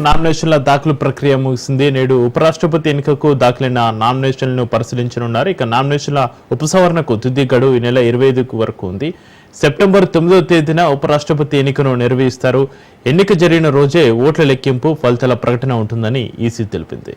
నామినేషన్ల దాఖలు ప్రక్రియ ముగిసింది. నేడు ఉపరాష్ట్రపతి ఎన్నికకు దాఖలైన నామినేషన్లను పరిశీలించనున్నారు. ఇక నామినేషన్ల ఉపసంహరణకు తుది గడువు ఈ నెల 25 వరకు ఉంది. సెప్టెంబర్ 9వ తేదీన ఉపరాష్ట్రపతి ఎన్నికను నిర్వహిస్తారు. ఎన్నిక జరిగిన రోజే ఓట్ల లెక్కింపు, ఫలితాల ప్రకటన ఉంటుందని ఈసీ తెలిపింది.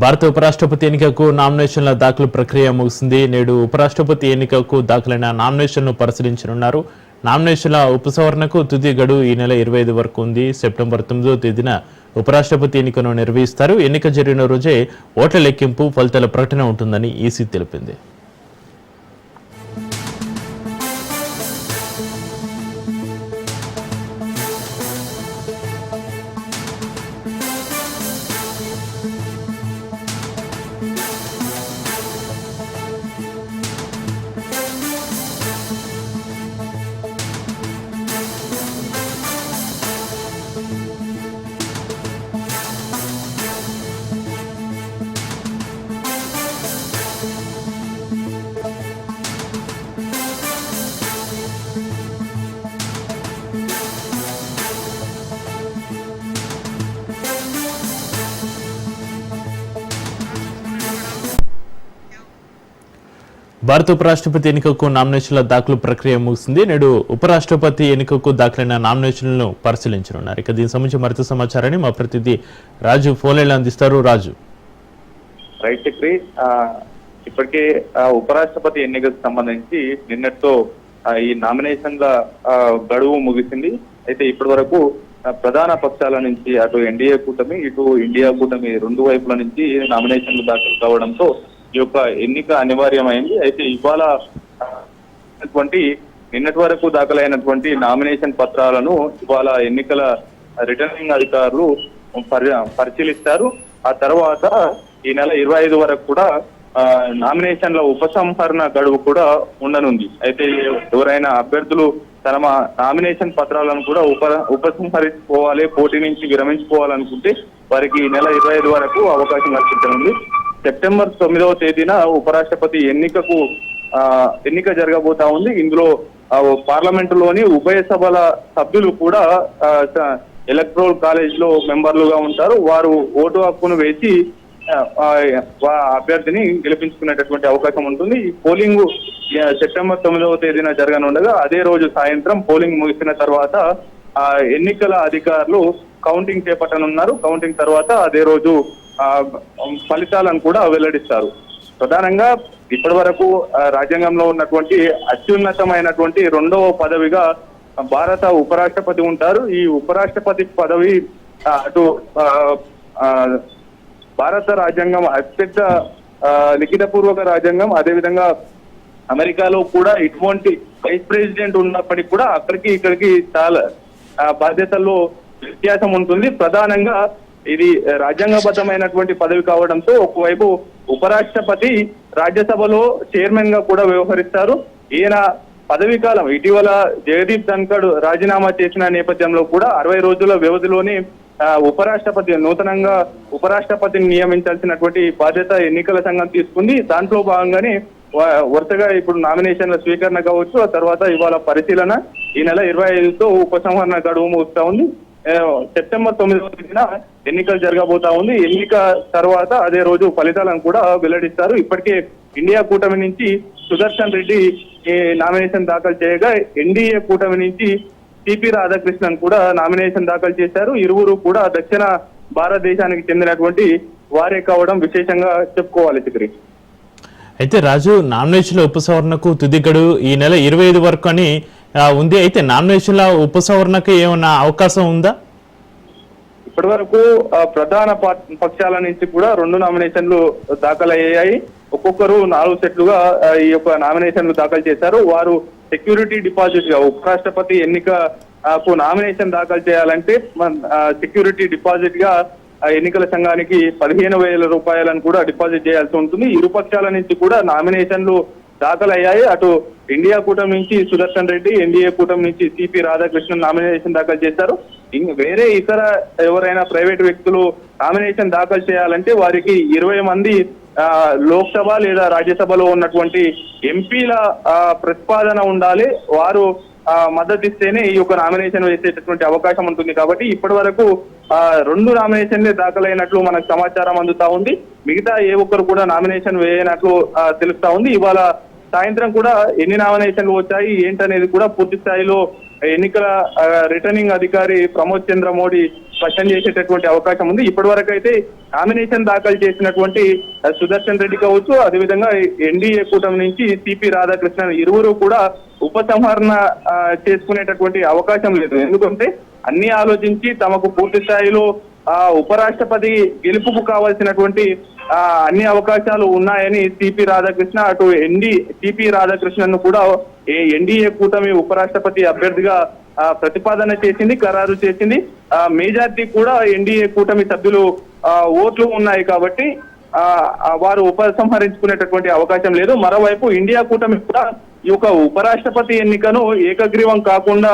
భారత ఉపరాష్ట్రపతి ఎన్నికకు నామినేషన్ల దాఖలు ప్రక్రియ ముగిసింది. నేడు ఉపరాష్ట్రపతి ఎన్నికకు దాఖలైన నామినేషన్ను పరిశీలించనున్నారు. నామినేషన్ల ఉపసంహరణకు తుది గడువు ఈ నెల 25 వరకు ఉంది. సెప్టెంబర్ 9వ తేదీన ఉపరాష్ట్రపతి ఎన్నికను నిర్వహిస్తారు. ఎన్నిక జరిగిన రోజే ఓట్ల లెక్కింపు, ఫలితాల ప్రకటన ఉంటుందని ఈసీ తెలిపింది. భారత ఉపరాష్ట్రపతి ఎన్నికకు నామినేషన్ల దాఖలు ప్రక్రియ ముగిసింది. నేడు ఉపరాష్ట్రపతి ఎన్నికకు దాఖలైన నామినేషన్లను పరిశీలించనున్నారు. ఇక దీనికి సంబంధించి మరింత సమాచారాన్ని మా ప్రతినిధి రాజు ఫోన్లైన్లో అందిస్తారు. రాజు. రైట్ చక్రి, ఇప్పటికే ఉపరాష్ట్రపతి ఎన్నికకు సంబంధించి నిన్నటితో ఈ నామినేషన్ల గడువు ముగిసింది. అయితే ఇప్పటి వరకు ప్రధాన పక్షాల నుంచి అటు ఎన్డీఏ కూటమి, ఇటు ఇండియా కూటమి రెండు వైపుల నుంచి నామినేషన్లు దాఖలు కావడంతో ఈ యొక్క ఎన్నిక అనివార్యమైంది. అయితే ఇవాళ నిన్నటి వరకు దాఖలైనటువంటి నామినేషన్ పత్రాలను ఇవాళ ఎన్నికల రిటర్నింగ్ అధికారులు పరిశీలిస్తారు. ఆ తర్వాత ఈ నెల 25 వరకు కూడా నామినేషన్ల ఉపసంహరణ గడువు కూడా ఉండనుంది. అయితే ఎవరైనా అభ్యర్థులు తమ నామినేషన్ పత్రాలను కూడా ఉపసంహరించుకోవాలి, పోటీ నుంచి విరమించుకోవాలనుకుంటే వారికి ఈ నెల 25 వరకు అవకాశం కల్పించనుంది. సెప్టెంబర్ 9వ తేదీన ఉపరాష్ట్రపతి ఎన్నిక జరగబోతా ఉంది. ఇందులో పార్లమెంటులోని ఉభయ సభల సభ్యులు కూడా ఎలక్టోరల్ కాలేజ్ లో మెంబర్లుగా ఉంటారు. వారు ఓటు హక్కును వేసి అభ్యర్థిని గెలిపించుకునేటటువంటి అవకాశం ఉంటుంది. ఈ పోలింగ్ సెప్టెంబర్ 9వ తేదీన జరగనుండగా అదే రోజు సాయంత్రం పోలింగ్ ముగిసిన తర్వాత ఎన్నికల అధికారులు కౌంటింగ్ చేపట్టనున్నారు. కౌంటింగ్ తర్వాత అదే రోజు ఫలితాలను కూడా వెల్లడిస్తారు. ప్రధానంగా ఇప్పటి వరకు రాజ్యాంగంలో ఉన్నటువంటి అత్యున్నతమైనటువంటి 2వ పదవిగా భారత ఉపరాష్ట్రపతి ఉంటారు. ఈ ఉపరాష్ట్రపతి పదవి అటు భారత రాజ్యాంగం అత్యంత లిఖితపూర్వక రాజ్యాంగం. అదేవిధంగా అమెరికాలో కూడా ఇటువంటి వైస్ ప్రెసిడెంట్ ఉన్నప్పటికీ కూడా అక్కడికి ఇక్కడికి చాలా బాధ్యతల్లో వ్యత్యాసం ఉంటుంది. ప్రధానంగా ఇది రాజ్యాంగబద్ధమైనటువంటి పదవి కావడంతో ఒకవైపు ఉపరాష్ట్రపతి రాజ్యసభలో చైర్మన్ గా కూడా వ్యవహరిస్తారు. ఈయన పదవీ కాలం ఇటీవల జగదీప్ ధన్ఖడ్ రాజీనామా చేసిన నేపథ్యంలో కూడా 60 రోజుల వ్యవధిలోనే నూతనంగా ఉపరాష్ట్రపతిని నియమించాల్సినటువంటి బాధ్యత ఎన్నికల సంఘం తీసుకుంది. దాంట్లో భాగంగానే వరుసగా ఇప్పుడు నామినేషన్ల స్వీకరణ కావచ్చు, ఆ తర్వాత ఇవాళ పరిశీలన, ఈ నెల 25తో ఉపసంహరణ గడువు ముగుతా ఉంది. సెప్టెంబర్ 9వ తేదీన ఎన్నికలు జరగబోతా ఉంది. ఎన్నిక తర్వాత అదే రోజు ఫలితాలను కూడా వెల్లడిస్తారు. ఇప్పటికే ఇండియా కూటమి నుంచి సుదర్శన్ రెడ్డి నామినేషన్ దాఖలు చేయగా ఎన్డీఏ కూటమి నుంచి సిపి రాధాకృష్ణన్ కూడా నామినేషన్ దాఖలు చేశారు. ఇరువురు కూడా దక్షిణ భారతదేశానికి చెందినటువంటి వారే కావడం విశేషంగా చెప్పుకోవాలి. చిత్రి అయితే రాజు, నామినేషన్ల ఉపసంహరణకు తుది గడువు ఈ నెల 25 వరకు అని ఉంది. అయితే నామినేషన్ల ఉపసంహరణకు ఏమన్నా అవకాశం ఉందా? ఇప్పటి వరకు ప్రధాన పక్షాల నుంచి కూడా 2 నామినేషన్లు దాఖలయ్యాయి. ఒక్కొక్కరు 4 సెట్లుగా ఈ యొక్క నామినేషన్లు దాఖలు చేశారు. వారు సెక్యూరిటీ డిపాజిట్ గా ఉపరాష్ట్రపతి ఎన్నికకు నామినేషన్ దాఖలు చేయాలంటే సెక్యూరిటీ డిపాజిట్ గా ఆ ఎన్నికల సంఘానికి 15,000 రూపాయలను కూడా డిపాజిట్ చేయాల్సి ఉంటుంది. ఇరు పక్షాల నుంచి కూడా నామినేషన్లు దాఖలయ్యాయి. అటు ఇండియా కూటమి నుంచి సుదర్శన్ రెడ్డి, ఎన్డీఏ కూటమి నుంచి సిపి రాధాకృష్ణన్ నామినేషన్ దాఖలు చేశారు. వేరే ఇతర ఎవరైనా ప్రైవేట్ వ్యక్తులు నామినేషన్ దాఖలు చేయాలంటే వారికి 20 మంది లోక్సభ లేదా రాజ్యసభలో ఉన్నటువంటి ఎంపీల ప్రతిపాదన ఉండాలి. వారు మద్దతు ఇస్తేనే ఈ యొక్క నామినేషన్ వేసేటటువంటి అవకాశం ఉంటుంది. కాబట్టి ఇప్పటి వరకు 2 నామినేషన్లే దాఖలైనట్లు మనకు సమాచారం అందుతా ఉంది. మిగతా ఏ ఒక్కరు కూడా నామినేషన్ వేయనట్లు తెలుస్తా ఉంది. ఇవాళ సాయంత్రం కూడా ఎన్ని నామినేషన్లు వచ్చాయి ఏంటనేది కూడా పూర్తి స్థాయిలో ఎన్నికల రిటర్నింగ్ అధికారి ప్రమోద్ చంద్ర మోడీ స్పష్టం చేసేటటువంటి అవకాశం ఉంది. ఇప్పటి వరకు అయితే నామినేషన్ దాఖలు చేసినటువంటి సుదర్శన్ రెడ్డి కావచ్చు, అదేవిధంగా ఎన్డీఏ కూటమి నుంచి సిపి రాధాకృష్ణన్ ఇరువురు కూడా ఉపసంహరణ చేసుకునేటటువంటి అవకాశం లేదు. ఎందుకంటే అన్ని ఆలోచించి తమకు పూర్తి స్థాయిలో ఉపరాష్ట్రపతి గెలుపుకు కావాల్సినటువంటి అన్ని అవకాశాలు ఉన్నాయని సిపి రాధాకృష్ణ అటు సిపి రాధాకృష్ణన్ కూడా ఎన్డీఏ కూటమి ఉపరాష్ట్రపతి అభ్యర్థిగా ప్రతిపాదన చేసింది, ఖరారు చేసింది. మెజార్టీ కూడా ఎన్డీఏ కూటమి సభ్యులు ఓట్లు ఉన్నాయి కాబట్టి వారు ఉపసంహరించుకునేటటువంటి అవకాశం లేదు. మరోవైపు ఇండియా కూటమి కూడా ఈ యొక్క ఉపరాష్ట్రపతి ఎన్నికను ఏకగ్రీవం కాకుండా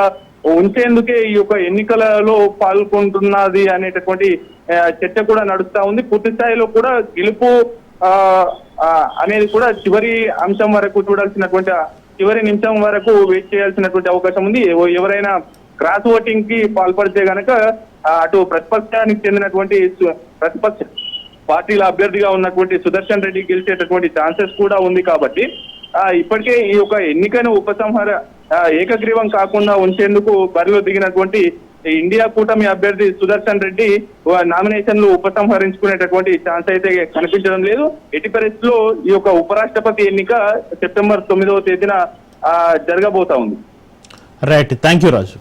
ఉంచేందుకే ఈ యొక్క ఎన్నికలలో పాల్గొంటున్నది అనేటటువంటి చర్చ కూడా నడుస్తా ఉంది. పూర్తి స్థాయిలో కూడా గెలుపు అనేది కూడా చివరి అంశం వరకు చూడాల్సినటువంటి చివరి నిమిషం వరకు వెయిట్ చేయాల్సినటువంటి అవకాశం ఉంది. ఎవరైనా క్రాస్ ఓటింగ్ కి పాల్పడితే గనక అటు ప్రతిపక్షానికి చెందినటువంటి ప్రతిపక్ష పార్టీల అభ్యర్థిగా ఉన్నటువంటి సుదర్శన్ రెడ్డి గెలిచేటటువంటి ఛాన్సెస్ కూడా ఉంది. కాబట్టి ఇప్పటికే ఈ యొక్క ఎన్నికను ఏకగ్రీవం కాకుండా ఉంచేందుకు బరిలో దిగినటువంటి ఇండియా కూటమి అభ్యర్థి సుదర్శన్ రెడ్డి నామినేషన్లు ఉపసంహరించుకునేటటువంటి ఛాన్స్ అయితే కనిపించడం లేదు. ఎట్టి పరిస్థితుల్లో ఈ యొక్క ఉపరాష్ట్రపతి ఎన్నిక సెప్టెంబర్ 9వ తేదీన జరగబోతా ఉంది. Right, thank you Raju.